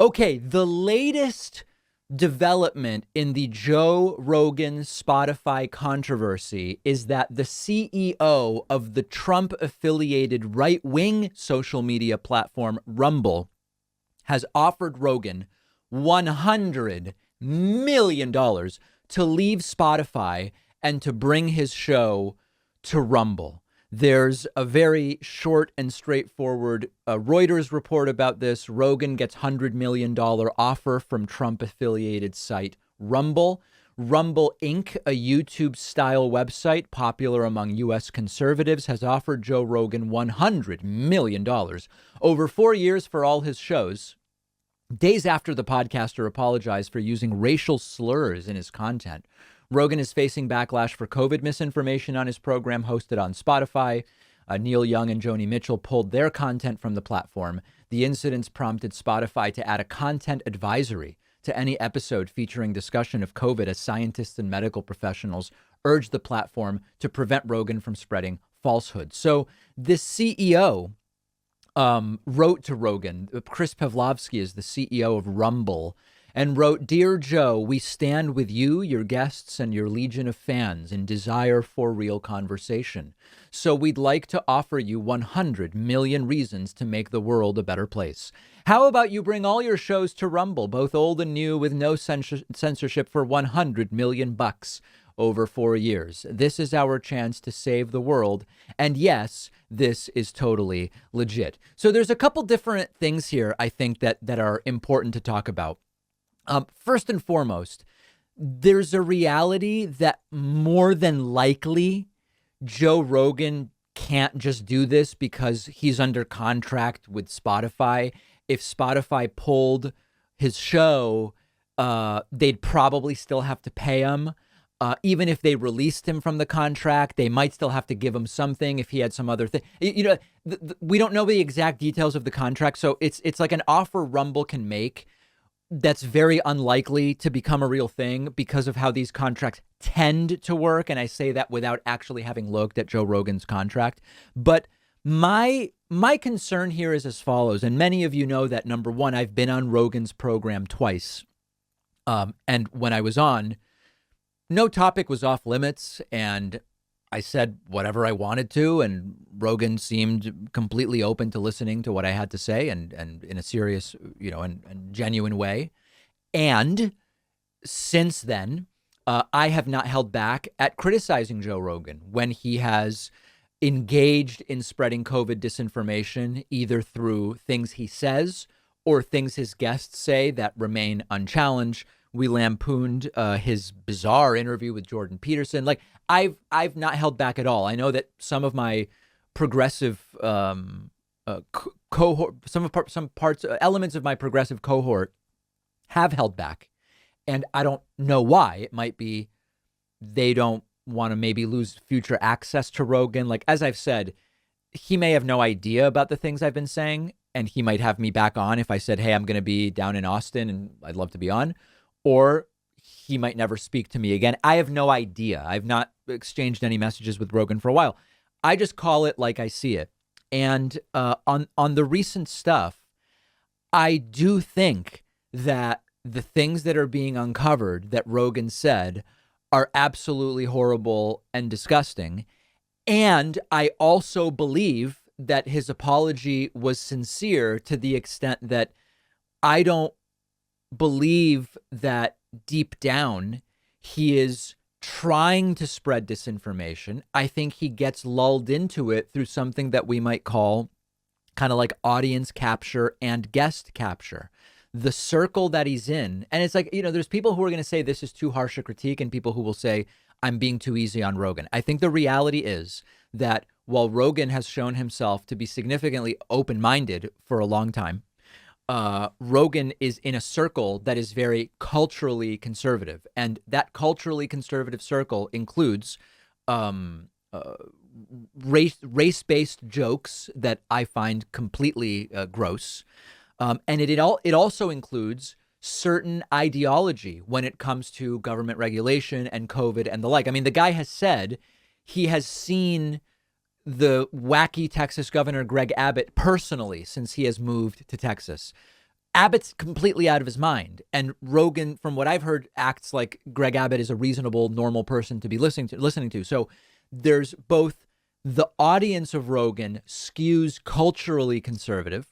Okay, the latest development in the Joe Rogan Spotify controversy is that the CEO of the Trump affiliated right wing social media platform Rumble has offered Rogan $100 million to leave Spotify and to bring his show to Rumble. There's a very short and straightforward Reuters report about this. Rogan gets $100 million offer from Trump-affiliated site Rumble. Rumble Inc., a YouTube-style website popular among U.S. conservatives, has offered Joe Rogan $100 million over 4 years for all his shows. Days after the podcaster apologized for using racial slurs in his content, Rogan is facing backlash for COVID misinformation on his program hosted on Spotify. Neil Young and Joni Mitchell pulled their content from the platform. The incidents prompted Spotify to add a content advisory to any episode featuring discussion of COVID, as scientists and medical professionals urged the platform to prevent Rogan from spreading falsehoods. So this CEO wrote to Rogan. Chris Pavlovsky is the CEO of Rumble, and wrote, "Dear Joe, we stand with you, your guests, and your legion of fans in desire for real conversation. So we'd like to offer you 100 million reasons to make the world a better place. How about you bring all your shows to Rumble, both old and new, with no censorship, for 100 million bucks over 4 years. This is our chance to save the world. And yes, this is totally legit." So there's a couple different things here, I think, that are important to talk about. First and foremost, there's a reality that more than likely Joe Rogan can't just do this because he's under contract with Spotify. If Spotify pulled his show, they'd probably still have to pay him. Even if they released him from the contract, they might still have to give him something if he had some other thing. We don't know the exact details of the contract, so it's like an offer Rumble can make that's very unlikely to become a real thing because of how these contracts tend to work. And I say that without actually having looked at Joe Rogan's contract. But my concern here is as follows. And many of you know that, number one, I've been on Rogan's program twice. And when I was on, no topic was off limits. And I said whatever I wanted to, and Rogan seemed completely open to listening to what I had to say, and in a serious, and genuine way. And since then, I have not held back at criticizing Joe Rogan when he has engaged in spreading COVID disinformation, either through things he says or things his guests say that remain unchallenged. We lampooned his bizarre interview with Jordan Peterson. Like, I've not held back at all. I know that some of my progressive cohort, elements of my progressive cohort have held back, and I don't know why. It might be they don't want to maybe lose future access to Rogan. Like, as I've said, he may have no idea about the things I've been saying, and he might have me back on if I said, hey, I'm going to be down in Austin and I'd love to be on. Or he might never speak to me again. I have no idea. I've not exchanged any messages with Rogan for a while. I just call it like I see it. And on the recent stuff, I do think that the things that are being uncovered that Rogan said are absolutely horrible and disgusting. And I also believe that his apology was sincere to the extent that I don't believe that deep down he is trying to spread disinformation. I think he gets lulled into it through something that we might call kind of like audience capture and guest capture. The circle that he's in. And it's like, there's people who are going to say this is too harsh a critique, and people who will say I'm being too easy on Rogan. I think the reality is that while Rogan has shown himself to be significantly open-minded for a long time, Rogan is in a circle that is very culturally conservative, and that culturally conservative circle includes race-based jokes that I find completely gross, and it also includes certain ideology when it comes to government regulation and COVID and the like. I mean, the guy has said he has seen the wacky Texas governor Greg Abbott personally since he has moved to Texas. Abbott's completely out of his mind. And Rogan, from what I've heard, acts like Greg Abbott is a reasonable, normal person to be listening to. So there's both the audience of Rogan skews culturally conservative.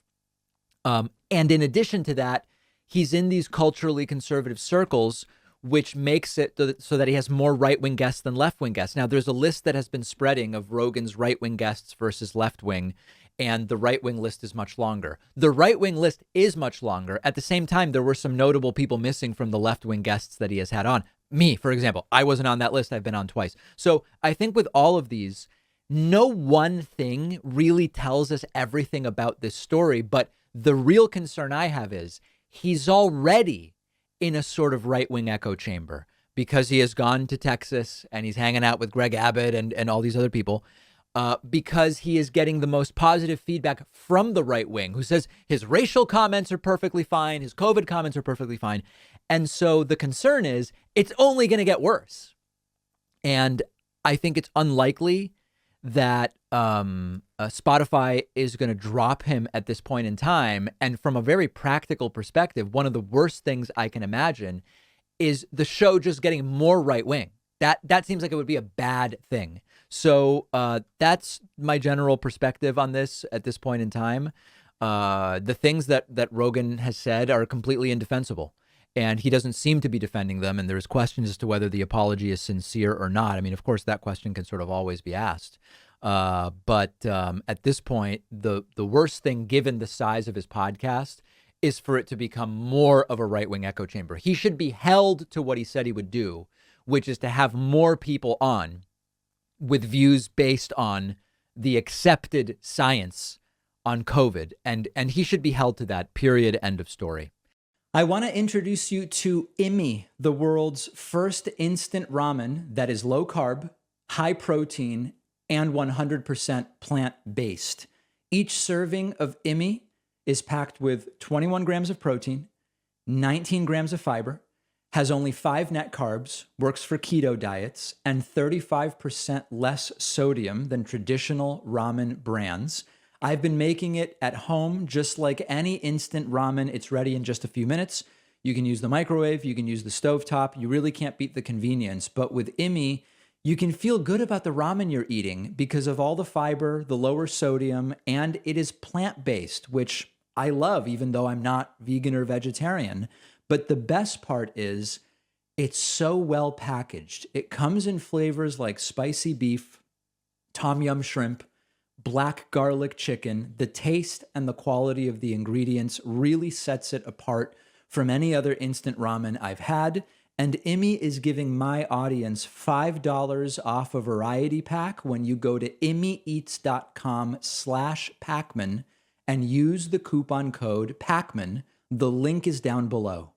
And in addition to that, he's in these culturally conservative circles, which makes it so that he has more right-wing guests than left-wing guests. Now, there's a list that has been spreading of Rogan's right-wing guests versus left-wing, and the right-wing list is much longer. The right-wing list is much longer. At the same time, there were some notable people missing from the left-wing guests that he has had on. Me, for example, I wasn't on that list. I've been on twice. So I think with all of these, no one thing really tells us everything about this story. But the real concern I have is he's already in a sort of right-wing echo chamber because he has gone to Texas and he's hanging out with Greg Abbott and all these other people. Because he is getting the most positive feedback from the right wing, who says his racial comments are perfectly fine, his COVID comments are perfectly fine. And so the concern is it's only going to get worse. And I think it's unlikely that Spotify is going to drop him at this point in time. And from a very practical perspective, one of the worst things I can imagine is the show just getting more right wing. That seems like it would be a bad thing. So that's my general perspective on this at this point in time. The things that Rogan has said are completely indefensible, and he doesn't seem to be defending them. And there's questions as to whether the apology is sincere or not. I mean, of course, that question can sort of always be asked. But at this point, the worst thing, given the size of his podcast, is for it to become more of a right-wing echo chamber. He should be held to what he said he would do, which is to have more people on with views based on the accepted science on COVID. And he should be held to that, period, end of story. I want to introduce you to Imi, the world's first instant ramen that is low carb, high protein, and 100% plant-based. Each serving of Imi is packed with 21 grams of protein, 19 grams of fiber, has only 5 net carbs, works for keto diets, and 35% less sodium than traditional ramen brands. I've been making it at home just like any instant ramen. It's ready in just a few minutes. You can use the microwave, you can use the stovetop. You really can't beat the convenience. But with Imi, you can feel good about the ramen you're eating because of all the fiber, the lower sodium, and it is plant-based, which I love, even though I'm not vegan or vegetarian. But the best part is it's so well packaged. It comes in flavors like spicy beef, tom yum shrimp, black garlic chicken. The taste and the quality of the ingredients really sets it apart from any other instant ramen I've had. And Imi is giving my audience $5 off a variety pack when you go to imieats.com/Pacman and use the coupon code Pacman. The link is down below.